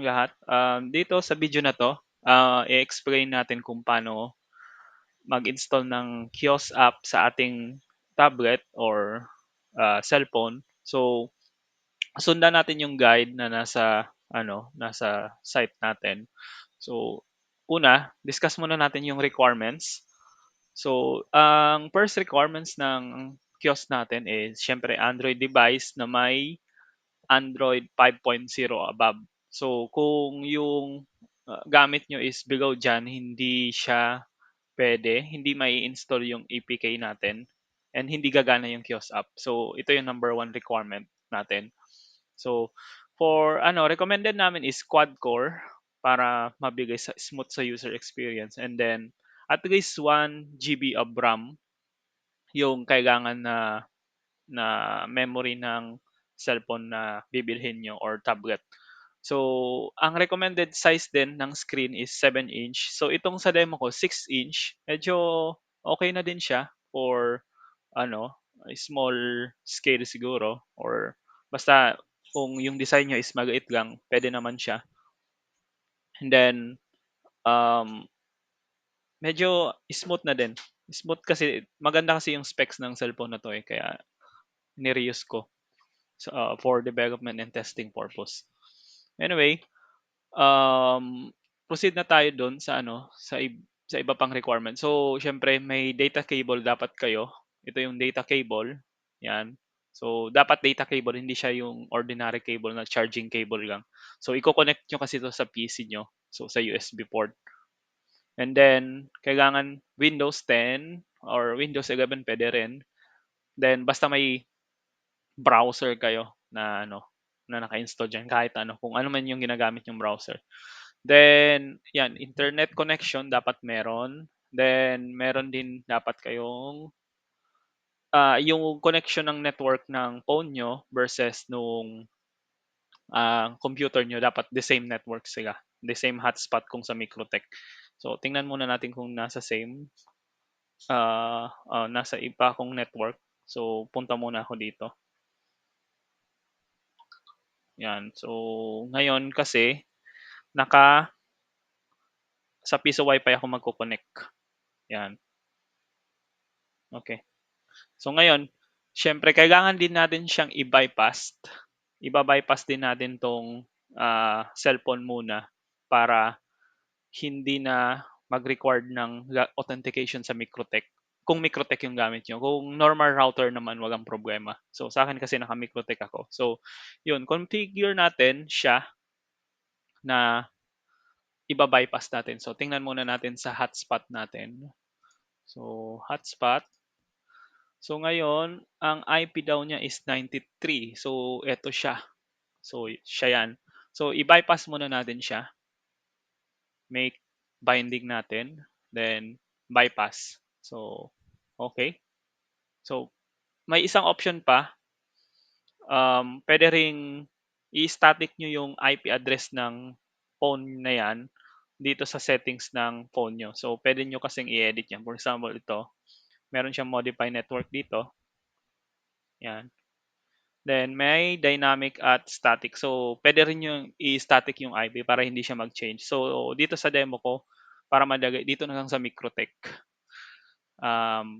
Lahat. Dito sa video na 'to, i-explain natin kung paano mag-install ng Kiosk app sa ating tablet or, cellphone. So, sundan natin yung guide na nasa site natin. So, una, discuss muna natin yung requirements. So, ang first requirements ng kiosk natin is siyempre Android device na may Android 5.0 above. So, kung yung, gamit nyo is below diyan, hindi siya puwede, hindi may install yung APK natin and hindi gagana yung kiosk app. So, ito yung number one requirement natin. So, for recommended namin is quad core para mabigay sa smooth sa user experience, and then at least 1 GB of RAM yung kailangan na na memory ng cellphone na bibilhin nyo or tablet. So, ang recommended size din ng screen is 7 inch. So, itong sa demo ko, 6 inch. Medyo okay na din siya for ano, small scale siguro, or basta kung yung design niya is maliit lang, pwede naman siya. And then, um, medyo smooth na din. Smooth kasi maganda kasi yung specs ng cellphone na 'to, eh, kaya ni-reuse ko for development and testing purpose. Anyway, proceed na tayo dun sa sa iba pang requirement. So, siyempre may data cable dapat kayo. Ito yung data cable, 'yan. So, dapat data cable, hindi siya yung ordinary cable na charging cable lang. So, iko-connect niyo kasi 'to sa PC niyo, so sa USB port. And then kailangan Windows 10 or Windows 11 puwede rin. Then basta may browser kayo na naka-install diyan, kahit kung ano man yung ginagamit yung browser. Then 'yan, internet connection dapat meron. Then meron din dapat kayong, yung connection ng network ng phone niyo versus nung, computer niyo, dapat the same network sila, the same hotspot kung sa Microtech. So tingnan muna natin kung nasa iba kong network. So punta muna ako dito, 'yan. So ngayon kasi naka sa Piso Wi-Fi ako magko-connect, 'yan, okey. So ngayon, siyempre kailangan din natin siyang i-bypass. Iba-bypass din natin 'tong, cellphone muna para hindi na mag-required ng authentication sa Microtech, kung Microtech yung gamit niyo. Kung normal router naman, walang problema. So sa'kin kasi naka-Microtech ako. So yun, configure natin siya na iba-bypass natin. So tingnan muna natin sa hotspot natin. So hotspot. So ngayon, ang IP daw niya is 93. So eto siya. So siya 'yan. So i-bypass muna natin siya. Make binding natin, then bypass. So okay. So may isang option pa, puwede ring i-static niyo yung IP address ng phone na 'yan dito sa settings ng phone niyo. So puwede niyo kasing i-edit 'yan. For example, ito, meron siyang modify network dito, 'yan. Then may dynamic at static. So puwede rin yung i-static yung IP para hindi siya mag-change. So dito sa demo ko, para madali, dito na lang sa Microtech.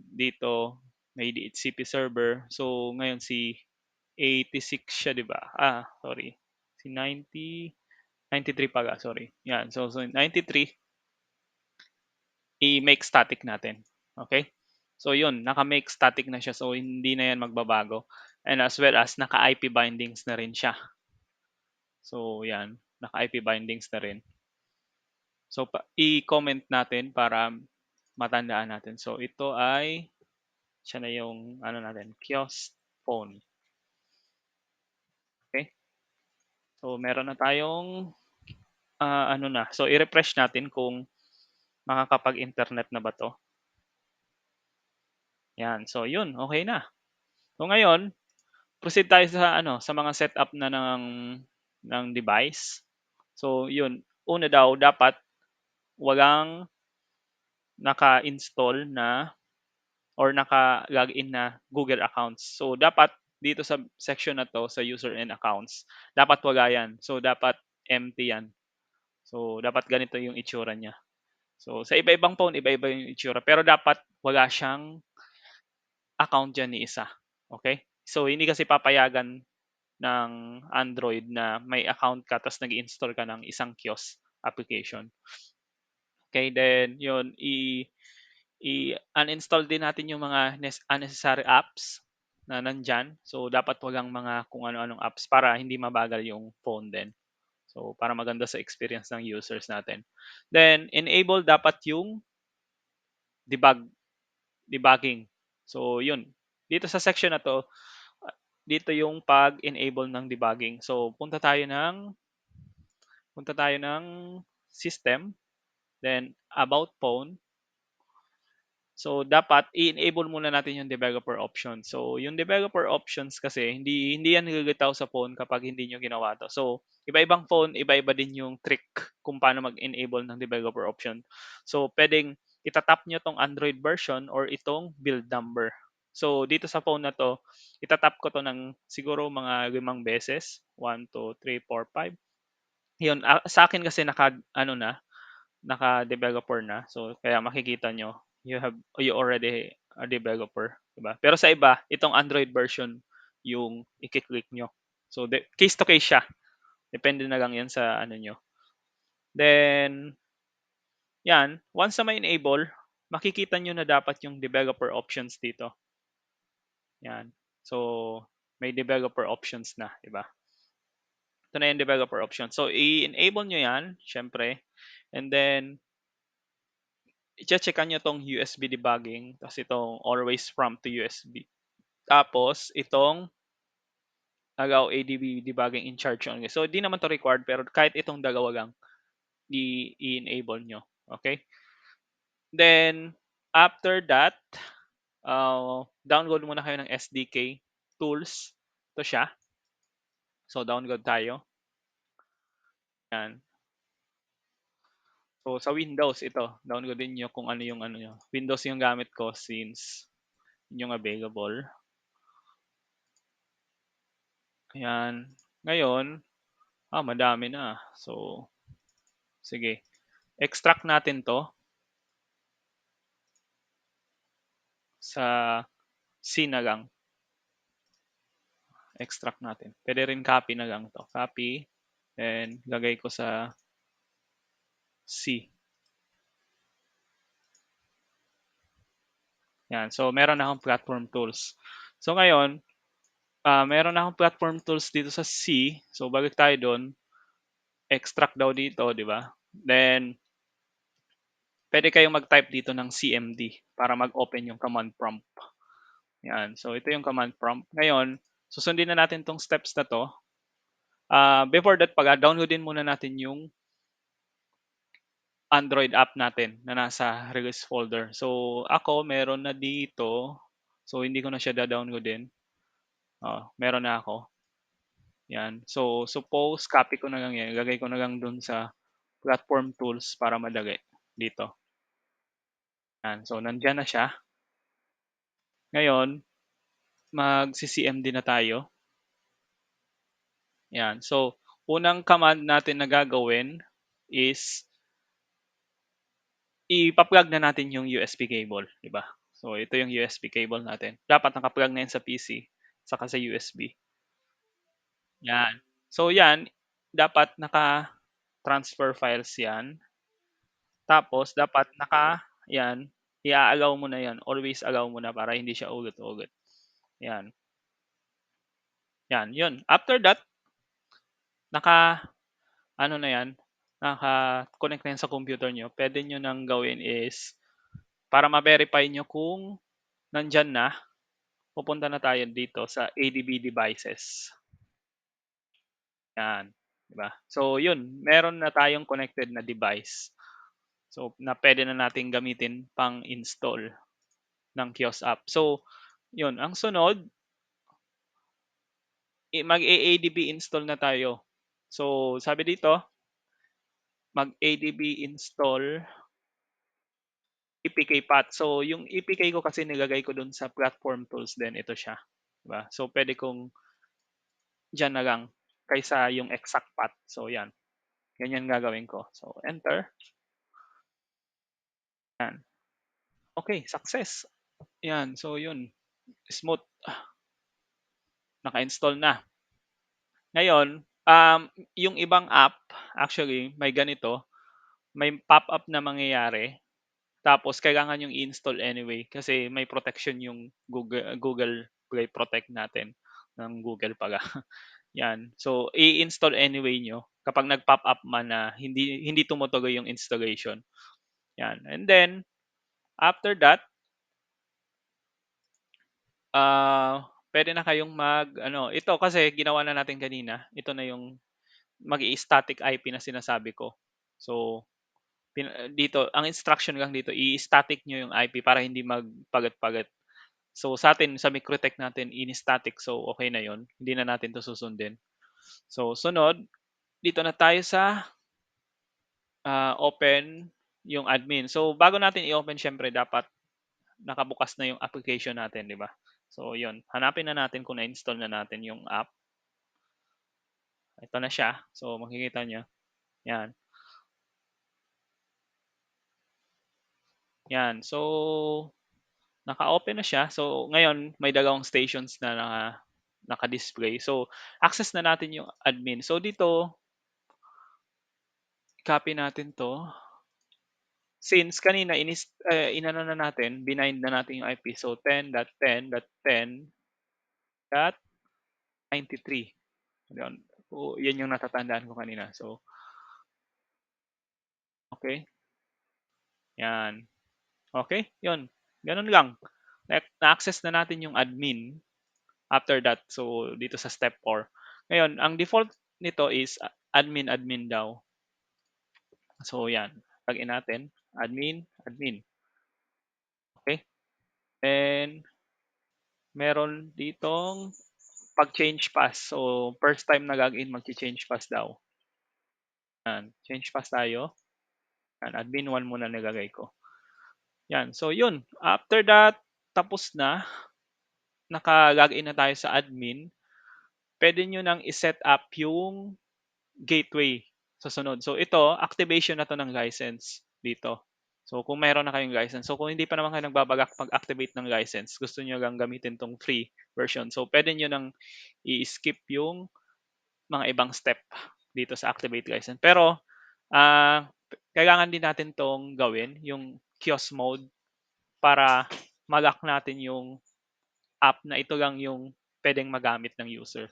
Dito may DHCP server. So ngayon si 86 siya, 'di ba? Sorry. Si 93 pala, sorry. 'Yan. So 93 i-make static natin. Okay? So 'yun, naka-make static na siya. So hindi na 'yan magbabago. And as well as naka-IP bindings na rin siya. So 'yan, naka-IP bindings na rin. So i-comment natin para matandaan natin. So ito ay siya na yung natin, kiosk phone. Okay? So meron na tayong so i-refresh natin kung makakapag-internet na ba 'to. 'Yan. So 'yun, okay na. So ngayon, proceed tayo sa sa mga setup na ng device. So 'yun, una daw dapat walang naka-install na or naka-login na Google accounts. So dapat dito sa section na 'to, sa user and accounts, dapat wala 'yan. So dapat empty yan. So, dapat ganito yung itsura niya. So, sa iba-ibang phone, iba-iba yung itsura. Pero dapat wala siyang account diyan ni isa. Okay? So, hindi kasi papayagan ng Android na may account ka tapos nag-install ka ng isang kiosk application. Okay, then yun, i-uninstall din natin yung mga unnecessary apps na nandyan. So, dapat walang mga kung ano-anong apps para hindi mabagal yung phone din. So, para maganda sa experience ng users natin. Then, enable dapat yung debugging. So, yun. Dito sa section na to, dito yung pag-enable ng debugging. So, punta tayo ng system, then about phone. So, dapat i-enable muna natin yung developer option. So, yung developer options kasi hindi yan nagagalaw sa phone kapag hindi niyo ginawa 'to. So, iba-ibang phone, iba-iba din yung trick kung paano mag-enable ng developer option. So, puwedeng ita-tap niyo 'tong Android version or itong build number. So, dito sa phone na 'to, ita-tap ko 'to ng siguro mga 5 beses, 1, 2, 3, 4, 5. 'Yun, sa akin kasi naka-ano na, naka-developer na. So, kaya makikita nyo, you already a developer, 'di ba? Pero sa iba, itong Android version yung i-click nyo. So, case to case siya. Depende na lang 'yan sa ano nyo. Then, yan, once na may enable, makikita nyo na dapat yung developer options dito. Yan. So, may developer options na, 'di ba? Ito na yung developer options. So, i-enable nyo yan, syempre. And then, i-checkan nyo tong USB debugging, tapos itong always prompt to USB. Tapos, itong allow ADB debugging in charge only. So, di naman to required, pero kahit itong dalawa lang, i-enable nyo. Okay? Then, after that, download muna kayo ng SDK tools. Ito siya. So, download tayo. Yan. So, sa Windows, ito. Downloadin nyo kung ano yung ano nyo. Windows yung gamit ko since yun yung available. Ayan. Ngayon, madami na. So, sige. Extract natin to sa C na lang. Extract natin. Pwede rin copy na lang to. Copy. And lagay ko sa C. Yan. So, meron na akong platform tools. So, ngayon, meron na akong platform tools dito sa C. So, balik tayo doon. Extract daw dito, di ba? Then, pwede kayong mag-type dito ng CMD para mag-open yung command prompt. Yan. So, ito yung command prompt. Ngayon, susundin na natin tong steps na to. Before that, downloadin muna natin yung Android app natin na nasa release folder. So, ako, meron na dito. So, hindi ko na siya da-downloadin. Meron na ako. Yan. So, suppose, copy ko na lang yan. Ilagay ko na lang dun sa platform tools para madali. Dito. Yan. So, nandyan na siya. Ngayon, mag-CCMD na tayo. Yan. So, unang command natin na gagawin is ipa-plug na natin yung USB cable, di ba? So, ito yung USB cable natin. Dapat naka-plug na yan sa PC, saka sa USB. Yan. So, yan, dapat naka-transfer files yan. Tapos, dapat yan, i-allow mo na yan. Always allow mo na para hindi siya ulit-ulit. Yan. Yan, yun. After that, ano na yan, naka-connect na yan sa computer nyo. Pwede nyo nang gawin is, para ma-verify nyo kung nandyan na, pupunta na tayo dito sa ADB devices. Yan. Diba? So, yun. Meron na tayong connected na device. So, na pwede na natin gamitin pang install ng kiosk app. So, yun. Ang sunod, mag-ADB install na tayo. So, sabi dito, mag-ADB install EPK path. So, yung EPK ko kasi nilagay ko dun sa platform tools din. Ito siya. Diba? So, pwede kong dyan na lang kaysa yung exact path. So, yan. Ganyan gagawin ko. So, enter. Yan. Okay, success. Yan. So, yun. Smooth. Naka-install na. Ngayon, yung ibang app, actually, may ganito. May pop-up na mangyayari. Tapos, kailangan yung i-install anyway. Kasi may protection yung Google Play Protect natin. Ng Google pala. Yan. So, i-install anyway nyo kapag nag-pop up man na hindi tumutuloy yung installation. Yan. And then, after that, pwede na kayong ito kasi ginawa na natin kanina. Ito na yung mag-i-static IP na sinasabi ko. So, dito, ang instruction lang dito, i-static nyo yung IP para hindi magpagat-pagat. So, sa atin, sa Microtech natin, in-static. So, okay na yon. Hindi na natin to susundin. So, sunod, dito na tayo sa open yung admin. So, bago natin i-open, syempre, dapat nakabukas na yung application natin, di ba? So, yun. Hanapin na natin kung na-install na natin yung app. Ito na siya. So, makikita nyo. Yan. Yan. So, naka-open na siya. So, ngayon, may dalawang stations na naka-display. So, access na natin yung admin. So, dito, copy natin to. Since kanina, inano na natin, binind na natin yung IP. So, 10.10.10.93. Yun. So, yan yung natatandaan ko kanina. So, okay. Yan. Okay, yun. Ganun lang. Na-access na natin yung admin after that. So, dito sa step 4. Ngayon, ang default nito is admin daw. So, yan. Login natin. Admin. Okay. And, meron ditong pag-change pass. So, first time na login, mag-change pass daw. Yan. Change pass tayo. Yan. Admin 1 muna nilagay ko. Yan. So, yun. After that, tapos na. Naka-login na tayo sa admin. Pwede nyo nang i-set up yung gateway sa sunod. So, ito, activation na to ng license dito. So, kung mayroon na kayong license. So, kung hindi pa naman kayo nagbabalak pag-activate ng license, gusto nyo lang gamitin tong free version. So, pwede nyo nang i-skip yung mga ibang step dito sa activate license. Pero, kailangan din natin tong gawin, yung kiosk mode, para mag-lock natin yung app na ito lang yung pwedeng magamit ng user.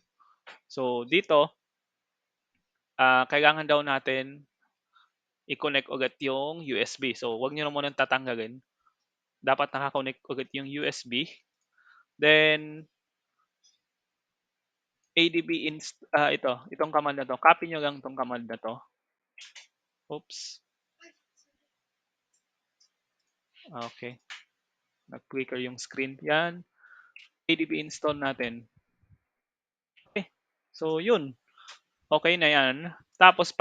So, dito, kailangan daw natin i-connect ulit yung USB. So, wag nyo na munang tatanggalin. Dapat nakakonect ulit yung USB. Then, itong command na to. Copy nyo lang itong command na to. Oops. Okay. Nag-clicker yung screen. Yan. adb install natin. Okay. So, yun. Okay na yan. Tapos,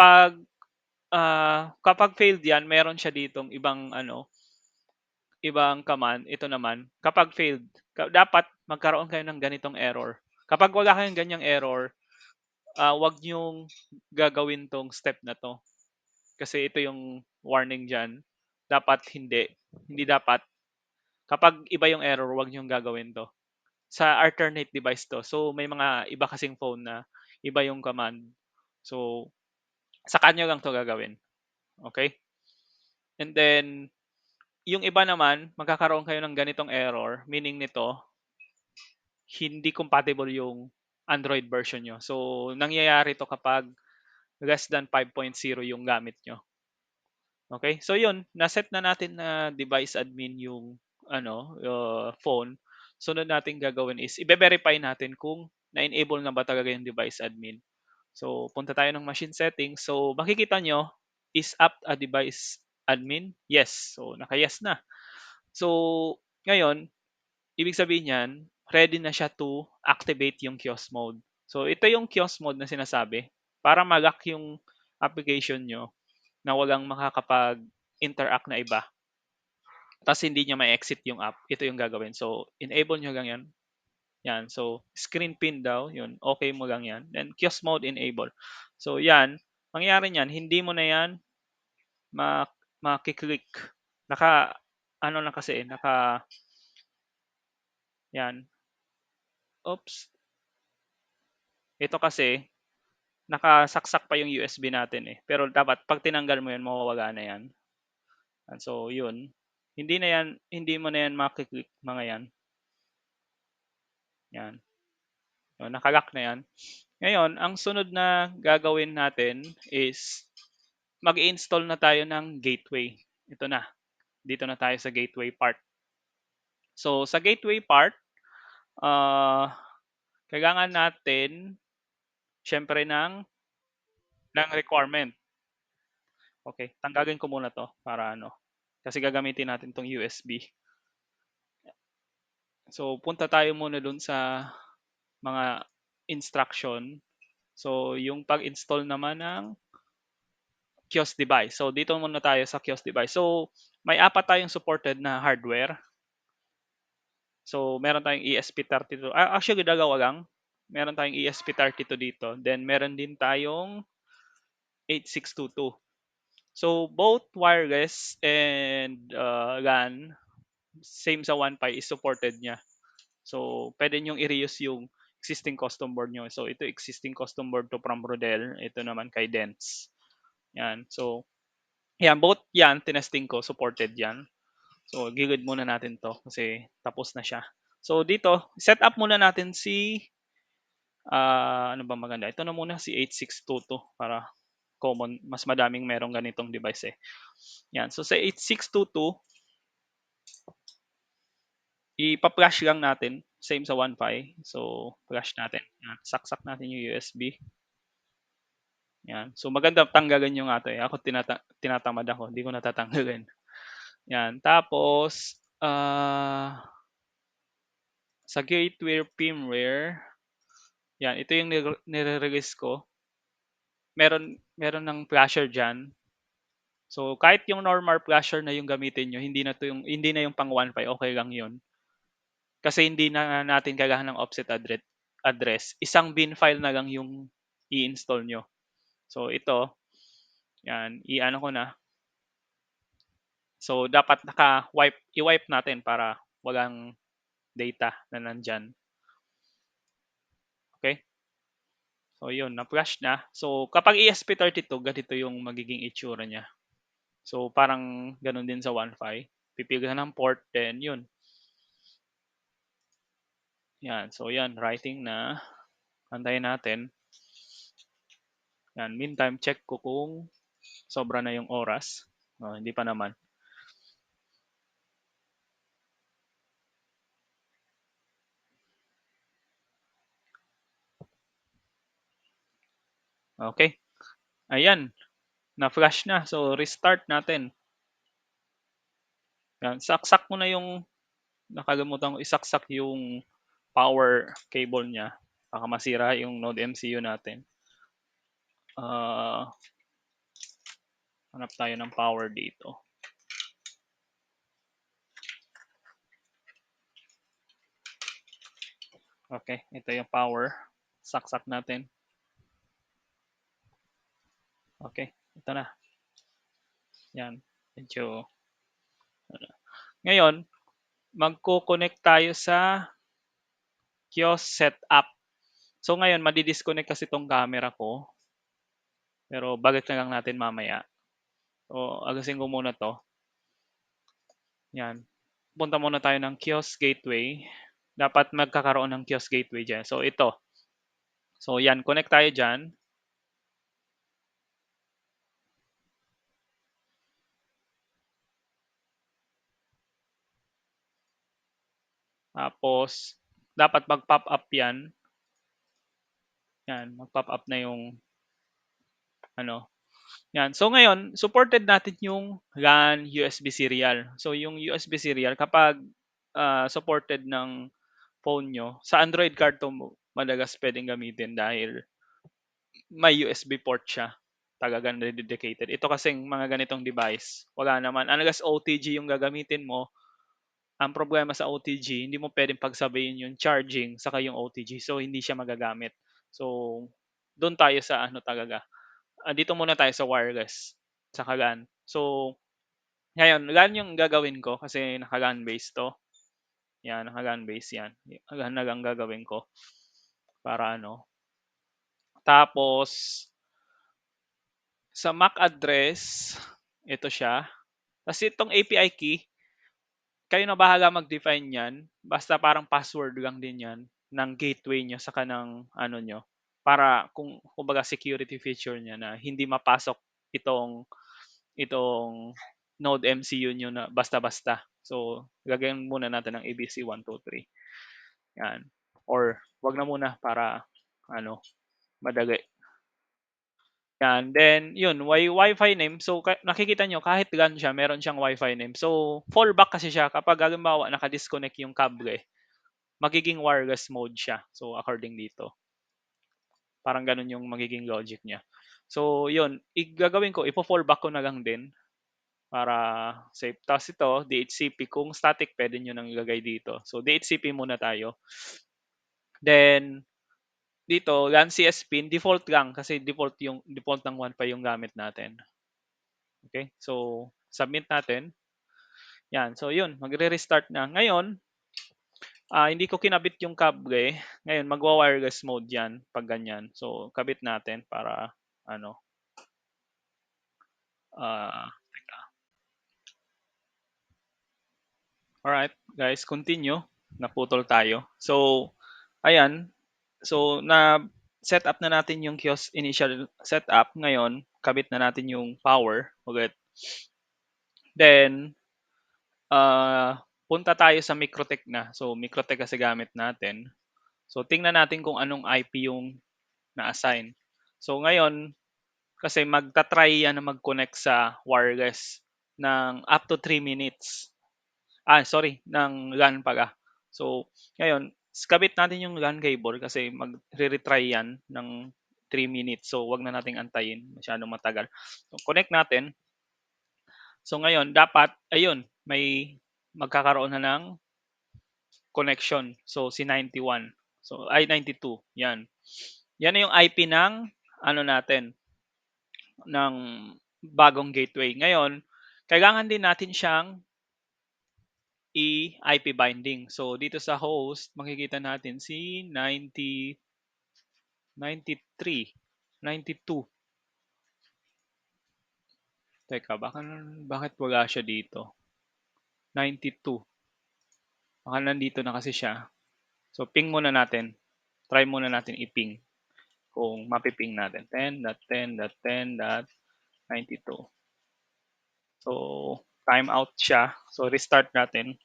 kapag failed yan, meron siya ditong ibang command. Ito naman, kapag failed, dapat magkaroon kayo ng ganitong error. Kapag wala kayong ganyang error, wag niyong gagawin tong step na to. Kasi ito yung warning dyan. Dapat hindi. Hindi dapat. Kapag iba yung error, wag niyong gagawin to. Sa alternate device to. So, may mga iba kasing phone na iba yung command. So, sa kanya lang to gagawin. Okay? And then, yung iba naman, magkakaroon kayo ng ganitong error. Meaning nito, hindi compatible yung Android version nyo. So, nangyayari to kapag less than 5.0 yung gamit nyo. Okay? So, yun. Naset na natin na device admin yung phone. Sunod natin gagawin is, i-verify natin kung na-enable na ba talaga yung device admin. So, punta tayo ng machine settings. So, makikita nyo, is up a device admin? Yes. So, naka-yes na. So, ngayon, ibig sabihin niyan, ready na siya to activate yung kiosk mode. So, ito yung kiosk mode na sinasabi para mag-lock yung application nyo na walang makakapag-interact na iba. Tapos hindi niya ma-exit yung app. Ito yung gagawin. So, enable nyo lang yan. Yan. So, screen pin daw. Yun. Okay mo lang yan. Then, kiosk mode enable. So, yan. mangyayari niyan hindi mo na 'yan ma maki-click. Naka-ano lang kasi, 'yan. Oops, ito kasi nakasaksak pa yung USB natin, eh, pero dapat 'pag tinanggal mo 'yan mawawala na 'yan. So 'yun, hindi mo na 'yan maki-click mga 'yan. Oh, naka-lock na 'yan. Ngayon ang sunod na gagawin natin is mag-i-install na tayo ng gateway. Ito na, dito na tayo sa gateway part. So sa gateway part, ah, kailangan natin siyempre ng requirement. Okay, tanggalin ko muna 'to para ano, kasi gagamitin natin 'tong USB. So punta tayo muna dun sa mga instruction. So yung pag-install naman ng kiosk device. So dito muna tayo sa kiosk device. So may apat tayong supported na hardware. So meron tayong ESP32. Actually dalawa lang. Meron tayong ESP32 dito. Then meron din tayong 8622. So both wireless and LAN, same sa Wi-Fi is supported niya. So pwede niyong i-reuse yung existing custom board niyo. So ito existing custom board to from Rodel. Ito naman kay Dents. Yan. So yan, both yan, tinesting ko, supported yan. So, gigid muna natin to kasi tapos na siya. So, dito, set up muna natin si, ano ba maganda? Ito na muna si 8622 para common, mas madaming merong ganitong device eh. Yan. So, sa 8622, ipa-flash lang natin. Same sa Wi-Fi. So, flash natin. Yan. Saksak natin yung USB. Yan. So, maganda tanggalin yung ato eh. Ako tinatamad ako. Hindi ko natatanggalin. Yan. Tapos, sa gateway firmware, yan, ito yung nire-release ko. Meron ng flasher diyan. So kahit yung normal flasher na yung gamitin niyo, hindi na yung pang Wi-Fi, okay lang 'yun. Kasi hindi na natin kailangan ng offset address. Isang bin file na lang yung i-install nyo. So ito, yan, i-ano ko na. So dapat i-wipe natin para walang data na nandyan. Okay? So yun, na-flash na. So kapag ESP32, ganito yung magiging itsura niya. So parang ganun din sa Wi-Fi. Pipili ka ng port, then yun. Yan. So yan, writing na. Antayin natin. Yan. Meantime, check ko kung sobra na yung oras. Hindi pa naman. Okay. Ayan. Na-flash na. So restart natin. Yan. Saksak mo na yung, nakalimutan ko isaksak yung power cable niya. Baka masira yung Node MCU natin. Hanap tayo ng power dito. Okay, ito yung power. Saksak natin. Okay, ito na. Yan. Medyo. Ngayon, magko-connect tayo sa kiosk setup. So ngayon, madi-disconnect kasi itong camera ko. Pero balik na lang natin mamaya. So, agasin ko muna to. Yan. Punta muna tayo ng kiosk gateway. Dapat magkakaroon ng kiosk gateway dyan. So ito. So yan, connect tayo dyan. Tapos, dapat mag-pop up yan. Yan, mag-pop up na yung ano. Yan. So ngayon, supported natin yung LAN USB serial. So yung USB serial, kapag supported ng phone nyo, sa Android card to madalas pwedeng gamitin dahil may USB port siya. Talagang dedicated. Ito kasing mga ganitong device, wala naman. Unless OTG yung gagamitin mo, ang problema sa OTG, hindi mo pwedeng pagsabayin yung charging saka yung OTG. So, hindi siya magagamit. So, doon tayo sa ano talaga. Dito muna tayo sa wireless, tsaka LAN. So, ngayon LAN yung gagawin ko kasi naka-LAN base 'to, 'yan naka-LAN base 'yan. LAN na lang gagawin ko para ano, tapos sa MAC address, ito siya. Ta's itong API key, kayo na bahala mag-define niyan, basta parang password lang din 'yan ng gateway niyo saka ng ano niyo, para kung kumbaga security feature niya na hindi mapasok itong itong Node MCU niyo na basta-basta. So, lagyan muna natin ng ABC 123, 'yan. Or 'wag na muna para ano, madali. 'Yan, then 'yun, Wi-Fi name. So, nakikita niyo kahit LAN siya meron siyang Wi-Fi name. So, fallback kasi siya kapag halimbawa naka-disconnect yung kable, magiging wireless mode siya. So, according dito, parang gano'n yung magiging logic niya. So 'yun, gagawin ko ifo-fallback ko na lang din para safe. Tapos ito DHCP, kung static puwede niyo nang ilagay dito. So, DHCP muna tayo. Then dito LAN CS pin default lang kasi default ng Wi-Fi yung gamit natin. Okay, so submit natin. 'Yan, so 'yun magre-restart na. Ngayon, hindi ko kinabit yung kable, ngayon magwa-wireless mode 'yan 'pag ganyan. So kabit natin para ano, teka. Alright guys, continue. Naputol tayo. So ayan, so na-set up na natin yung kiosk initial setup, ngayon kabit na natin yung power ulit. Then punta tayo sa Microtech na. So, Microtech kasi gamit natin. So, tingnan natin kung anong IP yung na-assign. So, ngayon, kasi magta-try yan na mag-connect sa wireless ng up to 3 minutes. Sorry, ng LAN pala. So, ngayon, kabit natin yung LAN cable kasi magre-retry yan ng 3 minutes. So, wag na nating antayin. Masyadong matagal. So, connect natin. So, ngayon, dapat, ayun, may magkakaroon na ng connection. So, si 91. So, ay 92. Yan. Yan na yung IP ng ano natin, ng bagong gateway. Ngayon, kailangan din natin siyang i-IP binding. So, dito sa host, makikita natin si 90, 93, 92. Teka, bakit wala siya dito? 92. Baka nandito na kasi siya. So, ping muna natin. Try muna natin i-ping kung mapiping natin. 10.10.10.92. So, time out siya. So, restart natin.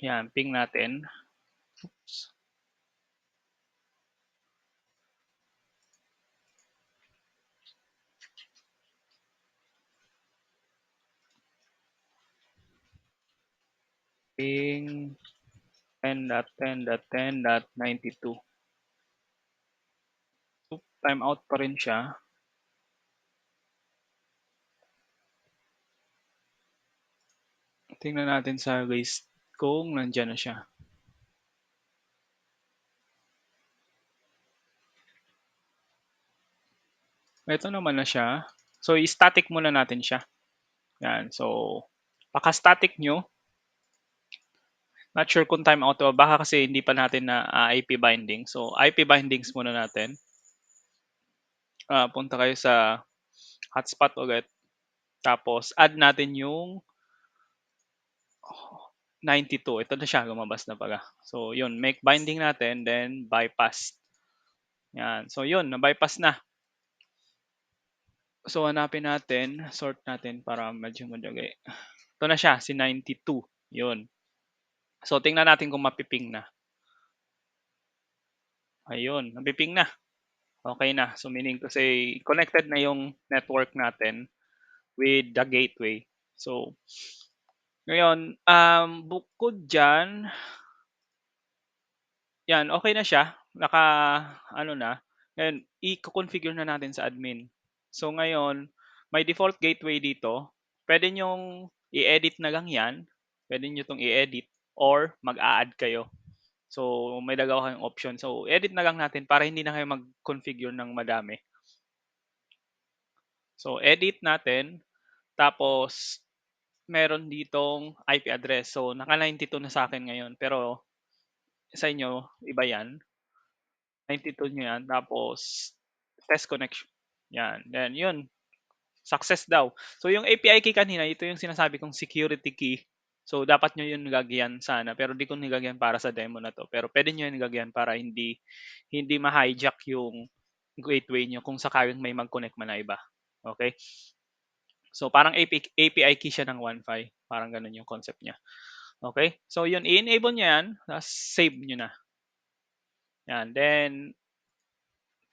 Yan, ping natin. Oops. Ping 10.10.10.92. So, time out pa rin siya. Tingnan natin sa list kung nandyan na siya. Ito naman na siya. So, i-static muna natin siya. Yan. So, paka-static nyo. Not sure kung time out o baka kasi hindi pa natin na IP binding. So, IP bindings muna natin. Punta kayo sa hotspot ulit. Tapos, add natin yung 92. Ito na siya, lumabas na pala. So, yun, make binding natin, then bypass. Yan. So, yun, na-bypass na. So, hanapin natin, sort natin para medyo madali. Ito na siya, si 92. Yun. So, tingnan natin kung mapiping na. Ayun, mapiping na. Okay na. So, meaning to say, connected na yung network natin with the gateway. So, ngayon, bukod dyan, yan, okay na siya. Ano na. Ngayon, i-configure na natin sa admin. So, ngayon, may default gateway dito. Pwede nyong i-edit na lang yan. Puwede niyo 'tong i-edit or mag-a-add kayo. So, may dalawa kayong option. So, edit na lang natin para hindi na kayo mag-configure ng madami. So, edit natin, tapos meron ditong IP address. So, naka-92 na sa akin ngayon, pero sa inyo iba 'yan, 92 niyo 'yan, tapos test connection, 'yan. Then 'yun, success daw. So, yung API key kanina, ito yung sinasabi kong security key. So, dapat niyo 'yun nilagyan sana, pero 'di ko nilagyan para sa demo na 'to. Pero puwede niyo 'yun nilagyan para hindi hindi ma-hijack yung gateway niyo kung sakaling may mag-connect man na iba, okey? So, parang API key siya ng 1.5, parang gano'n yung concept niya, okey? So 'yun, i-enable niyo 'yan, ta's save niyo na, 'yan. Then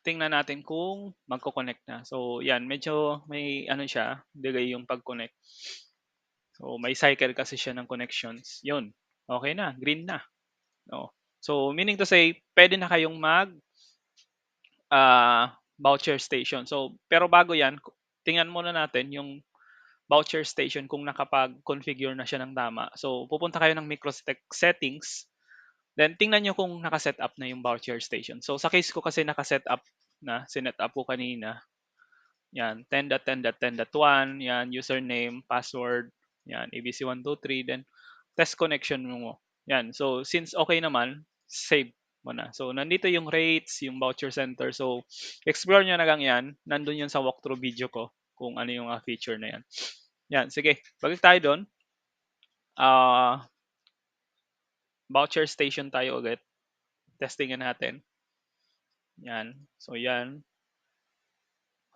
tingnan natin kung magko-connect na. So 'yan, medyo may ano siya, delay yung pag-connect. So may cycle kasi siya ng connections, 'yun, okey na, green na, oo. So meaning to say, puwede na kayong voucher station. So pero bago 'yan, tingnan muna natin yung voucher station kung nakapag-configure na siya ng tama. So pupunta kayo ng microstek settings, then tingnan niyo kung naka-set up na yung voucher station. So sa case ko kasi naka-set up na, sinet up ko kanina. Yan, 10.10.10.1, yan, username, password, yan, ABC123, then test connection mo. Yan, so since okay naman, save mo na. So nandito yung rates, yung voucher center. So explore nyo na lang yan. Nandun yun sa walkthrough video ko kung ano yung feature na yan. Yan, sige, balik tayo doon. Voucher station tayo ulit. Testingin natin. Yan, so yan.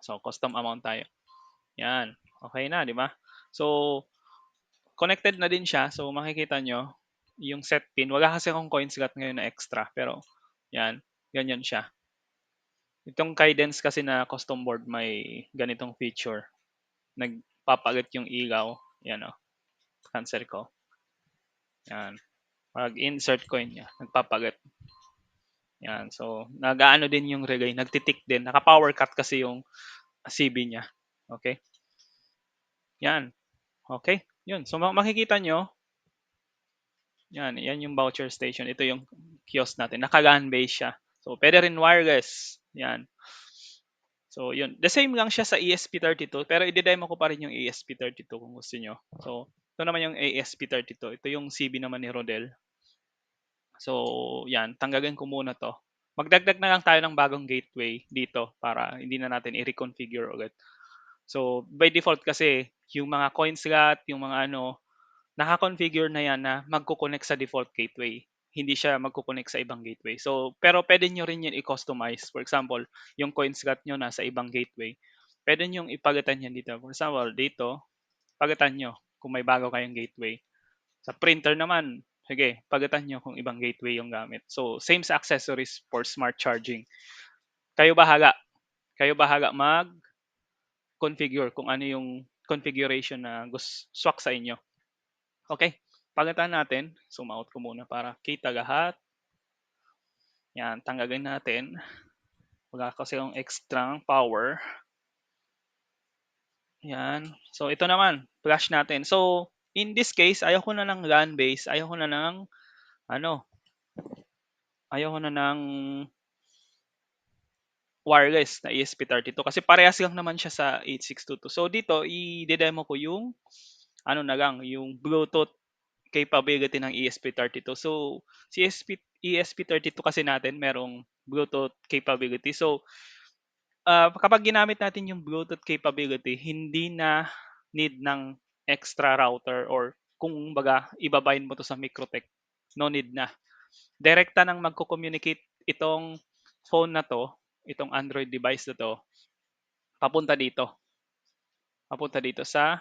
So custom amount tayo. Yan, okay na, di ba? So connected na din siya. So makikita nyo yung set pin. Wala kasi akong coin slot ngayon na extra. Pero yan, ganyan siya. Itong Cadence kasi na custom board may ganitong feature. Nagpapalit yung ilaw. Yan o. Cancel ko. Yan. Pag insert coin niya, nagpapalit. Yan. So, nag-aano din yung relay. Nagtitik din. Naka-power cut kasi yung CB niya. Okay? Yan. Okay? Yun. So, makikita nyo, yan yung voucher station. Ito yung kiosk natin. Naka-LAN base siya. So, pwede rin wireless. Yan. So, yun. The same lang siya sa ESP32, pero i-demo ko pa rin yung ESP32 kung gusto nyo. So, ito naman yung ESP32. Ito yung CB naman ni Rodel. So, yan. Tanggalin ko muna to. Magdagdag na lang tayo ng bagong gateway dito para hindi na natin i-reconfigure ulit. So, by default kasi, yung mga coin slot, yung mga ano, naka-configure na yan na magko-connect sa default gateway. Hindi siya magko-connect sa ibang gateway. So, pero pwede nyo rin yun i-customize. For example, yung coin slot nyo nasa ibang gateway. Pwede nyo ipalitan yan dito. For example, dito, palitan nyo kung may bago kayong gateway. Sa printer naman, sige, palitan nyo kung ibang gateway yung gamit. So, same sa accessories for smart charging. Kayo bahala. Kayo bahala mag-configure kung ano yung configuration na swak sa inyo. Okay, palitan natin. Zoom out ko muna para kita lahat. Yan, tanggalin natin. Wala kasi yung extra power. Yan. So, ito naman, flash natin. So, in this case, ayaw ko na ng LAN base. Ayaw ko na ng, ano, ayaw ko na ng wireless na ESP32 kasi parehas lang naman siya sa 8622. So, dito, i-demo ko yung, ano na lang, yung Bluetooth capability ng ESP32. So, si ESP32 kasi natin merong Bluetooth capability. So, kapag ginamit natin yung Bluetooth capability, hindi na need ng extra router or kung baga ibabind mo to sa Microtech, no need na. Direkta nang magko-communicate itong phone na to, itong Android device na to, papunta dito. Papunta dito sa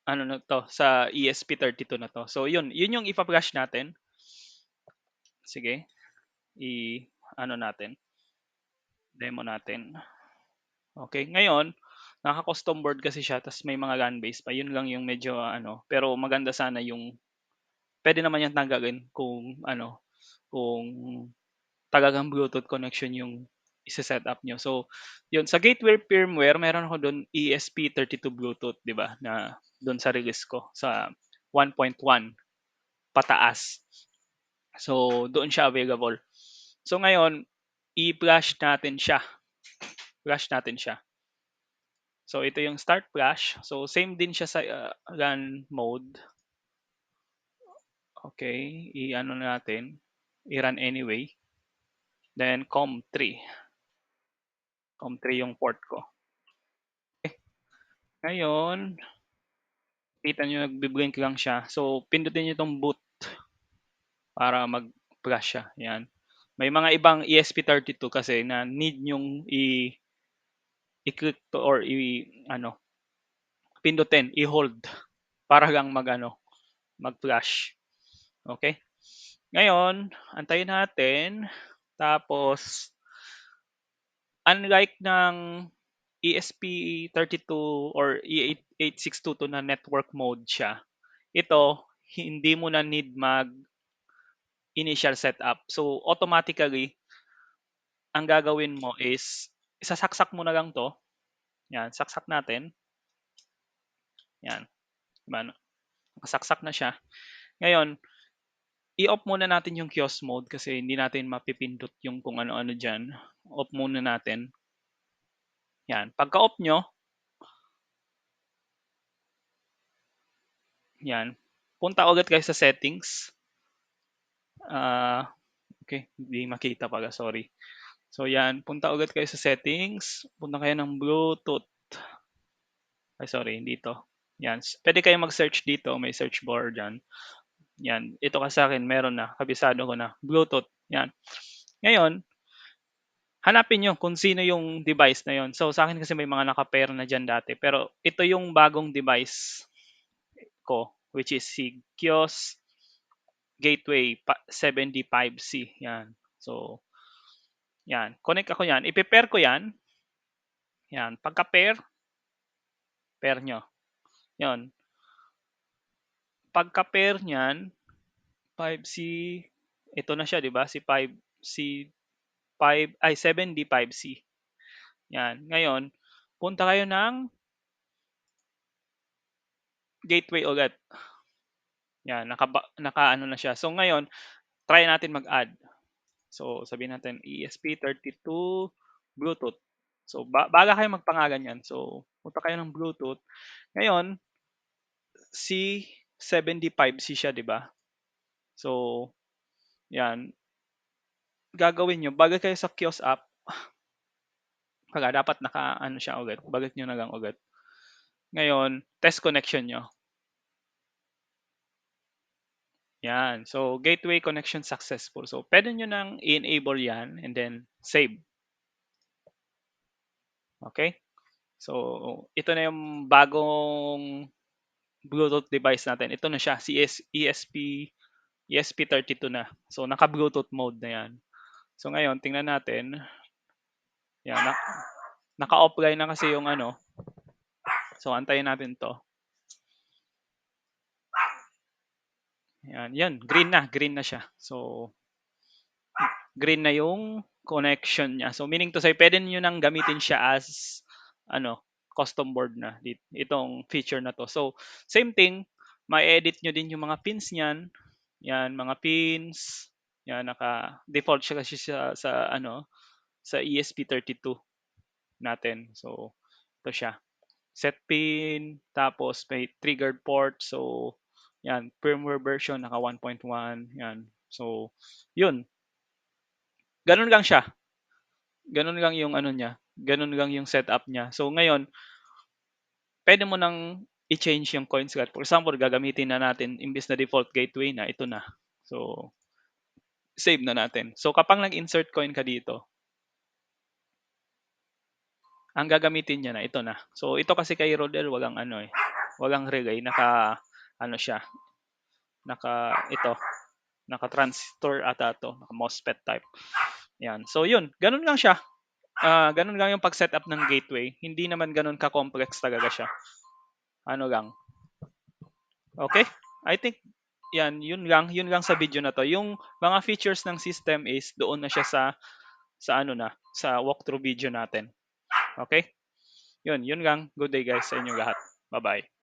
ano na to, sa ESP32 na to. So yun yung ipa-flash natin. Sige, ano natin, demo natin. Okay, ngayon, naka-custom board kasi siya, tas may mga LAN base pa. Yun lang yung medyo ano, pero maganda sana yung, pwede naman yung tanggalin kung ano, kung talagang Bluetooth connection yung isa-set up nyo. So, yun, sa gateway firmware, meron ako doon ESP32 Bluetooth, di ba, na doon sa release ko, sa 1.1 pataas. So, doon siya available. So, ngayon, i-flash natin siya. Flash natin siya. So, ito yung start flash. So, same din siya sa run mode. Okay, i-ano natin, i-run anyway. Then, COM3. COM3 yung port ko. Okay. Ngayon, kita nyo nagbi-blink lang siya. So, pindutin nyo itong boot para mag-flash siya. Yan. May mga ibang ESP32 kasi na need nyong i-click to or ano, pindutin, i-hold para lang mag-flash. Okay? Ngayon, antayin natin. Tapos, unlike ng ESP32 or E8622 na network mode siya, ito, hindi mo na need mag-initial setup. So, automatically, ang gagawin mo is, isasaksak mo na lang to. Yan, saksak natin. Yan. Diba? Nakasaksak na siya. Ngayon, i-off muna natin yung kiosk mode kasi hindi natin mapipindot yung kung ano-ano dyan. Off muna natin. Yan. Pagka-off nyo, yan. Punta ulit kayo sa settings. Okay, hindi makita pala, sorry. So yan, punta ulit kayo sa settings. Punta kayo ng Bluetooth. Ay, sorry, hindi to. Yan. Pwede kayo mag-search dito. May search bar dyan. Yan. Ito ka sa akin, meron na. Kabisado ko na. Bluetooth. Yan. Ngayon, hanapin nyo kung sino yung device na yon. So, sa akin kasi may mga naka-pair na dyan dati. Pero ito yung bagong device ko, which is si Kios Gateway 75C. Yan. So, yan. Connect ako yan. Ipe-pair ko yan. Yan. Pagka-pair, pair nyo. Yan. Pagka-pair nyan, 5C, ito na siya, di ba? Si 5C, 5, ay 7D5C. Yan. Ngayon, punta kayo ng gateway ulit. Yan, naka ano na siya. So ngayon, try natin mag-add. So sabihin natin ESP32 Bluetooth. So baga kayo magpangalan yan. So punta kayo ng Bluetooth. Ngayon, si 75C siya, di ba? So yan, gagawin nyo, bago kayo sa kiosk app, dapat naka-ano siya ulit. Bagat nyo na lang ulit. Ngayon, test connection nyo. Yan. So, gateway connection successful. So, pwede nyo nang i-enable yan and then save. Okay? So, ito na yung bagong Bluetooth device natin. Ito na siya, si ESP32 na. So, naka-Bluetooth mode na yan. So, ngayon, tingnan natin. Yan, naka-offline na kasi yung ano. So, antayin natin to. Yan, green na siya. So, green na yung connection niya. So, meaning to say, pwede nyo nang gamitin siya as, custom board na. Itong feature na to. So, same thing, ma-edit nyo din yung mga pins niyan. Yan, mga pins. Yan, naka-default siya kasi sa ESP32 natin. So, ito siya. Set pin, tapos may triggered port. So, yan, firmware version, naka 1.1. Yan. So, yun. Ganun lang siya. Ganun lang yung ano niya. Ganun lang yung setup niya. So, ngayon, pwede mo nang i-change yung coin slot. For example, gagamitin na natin, imbis na default gateway na, ito na. So, save na natin. So, kapag nag-insert coin ka dito, ang gagamitin niya na, ito na. So, ito kasi kay Rodel, walang relay. Siya, ito, naka-transistor ata to, naka-MOSFET type. Yan. So, yun. Ganun lang siya. Ganun lang yung pag-setup ng gateway. Hindi naman ganun ka-complex talaga siya. Ano lang. Okay? I think yun lang sa video na to. Yung mga features ng system is doon na siya sa walkthrough video natin. Okay? Yun lang. Good day guys sa inyo lahat. Bye-bye.